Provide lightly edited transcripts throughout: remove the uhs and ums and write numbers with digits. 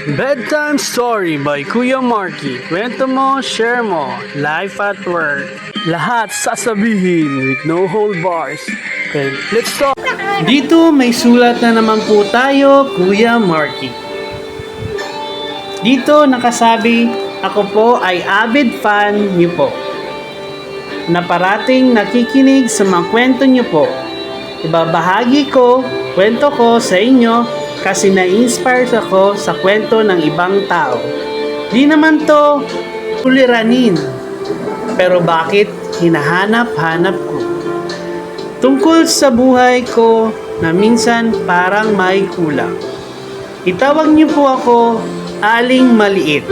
Bedtime Story by Kuya Marky. Kwento mo, share mo. Life at work. Lahat sasabihin with no hold bars. Okay, let's talk. Dito may sulat na naman po tayo, Kuya Marky. Dito nakasabi, ako po ay avid fan niyo po. Na parating nakikinig sa mga kwento niyo po. Ibabahagi ko, kwento ko sa inyo kasi na-inspire ako sa kwento ng ibang tao. Di naman to uliranin, pero bakit hinahanap-hanap ko? Tungkol sa buhay ko na minsan parang may kulang. Itawag niyo po ako Aling Maliit.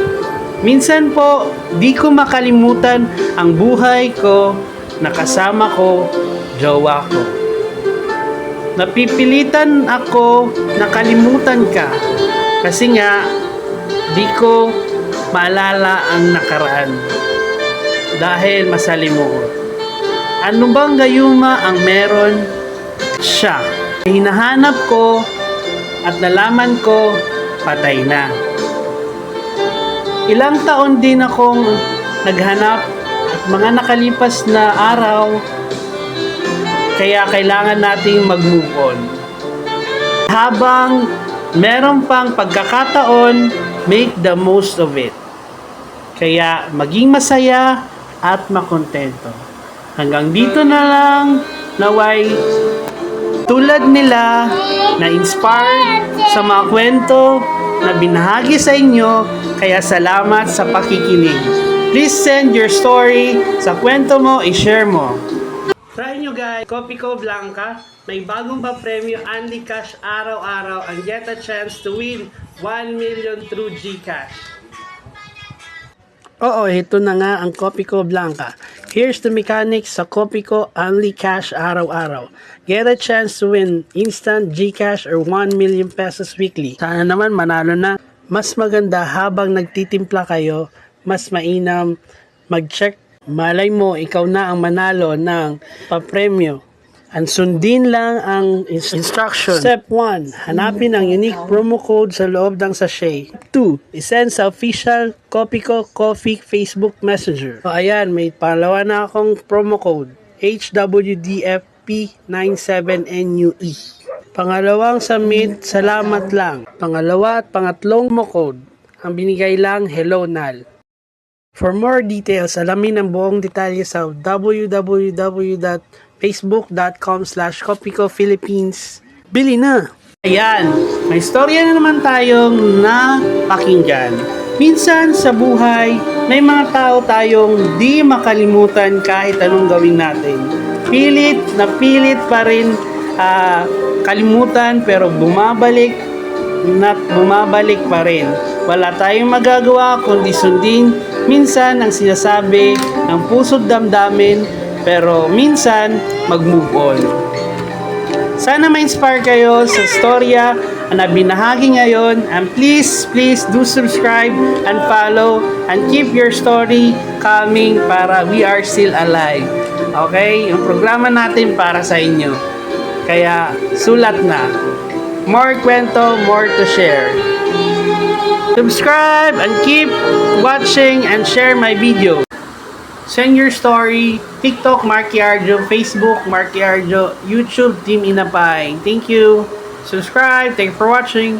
Minsan po, di ko makalimutan ang buhay ko na kasama ko, jowa ko. Napipilitan ako nakalimutan ka kasi nga di ko maalala ang nakaraan dahil masalimuot. Ano bang gayuma ang meron siya? Hinahanap ko at nalaman ko patay na. Ilang taon din akong naghanap at mga nakalipas na araw kaya kailangan nating mag-move on. Habang meron pang pagkakataon, make the most of it. Kaya maging masaya at makontento. Hanggang dito na lang, naway tulad nila na inspired sa mga kwento na binahagi sa inyo, kaya salamat sa pakikinig. Please send your story sa kwento mo, i-share mo. Try nyo guys, Copico Blanca, may bagong pa-premyo Only Cash araw-araw and get a chance to win 1 million through GCash. Oo, ito na nga ang Copico Blanca. Here's the mechanics sa Copico Only Cash araw-araw. Get a chance to win instant GCash or 1 million pesos weekly. Sana naman manalo na. Mas maganda habang nagtitimpla kayo, mas mainam mag-check. Malay mo, ikaw na ang manalo ng papremyo. Ang sundin lang ang instruction. Step 1, hanapin ang unique promo code sa loob ng sachet. 2, isend sa official Copico Coffee Facebook Messenger. So ayan, may pangalawa na akong promo code. HWDFP97NUE. Pangalawang submit, salamat lang. Pangalawa at pangatlong promo code. Ang binigay lang, hello Nal. For more details, alamin ang buong detalye sa www.facebook.com/CopicoPhilippines. Bili na! Ayan, may storya na naman tayong napakinggan. Minsan sa buhay, may mga tao tayong di makalimutan kahit anong gawin natin. Pilit na pilit pa rin kalimutan pero bumabalik pa rin. Wala tayong magagawa kundi sundin minsan ang sinasabi ng puso't damdamin, pero minsan mag-move on. Sana ma-inspire kayo sa storya na binahagi ngayon, and please do subscribe and follow and keep your story coming para we are still alive. Okay? Yung programa natin para sa inyo. Kaya sulat na. More kwento, more to share. Subscribe and keep watching and share my video. Send your story, TikTok Marky Arjo, Facebook Marky Arjo, YouTube Team Inapay. Thank you. Subscribe. Thank you for watching.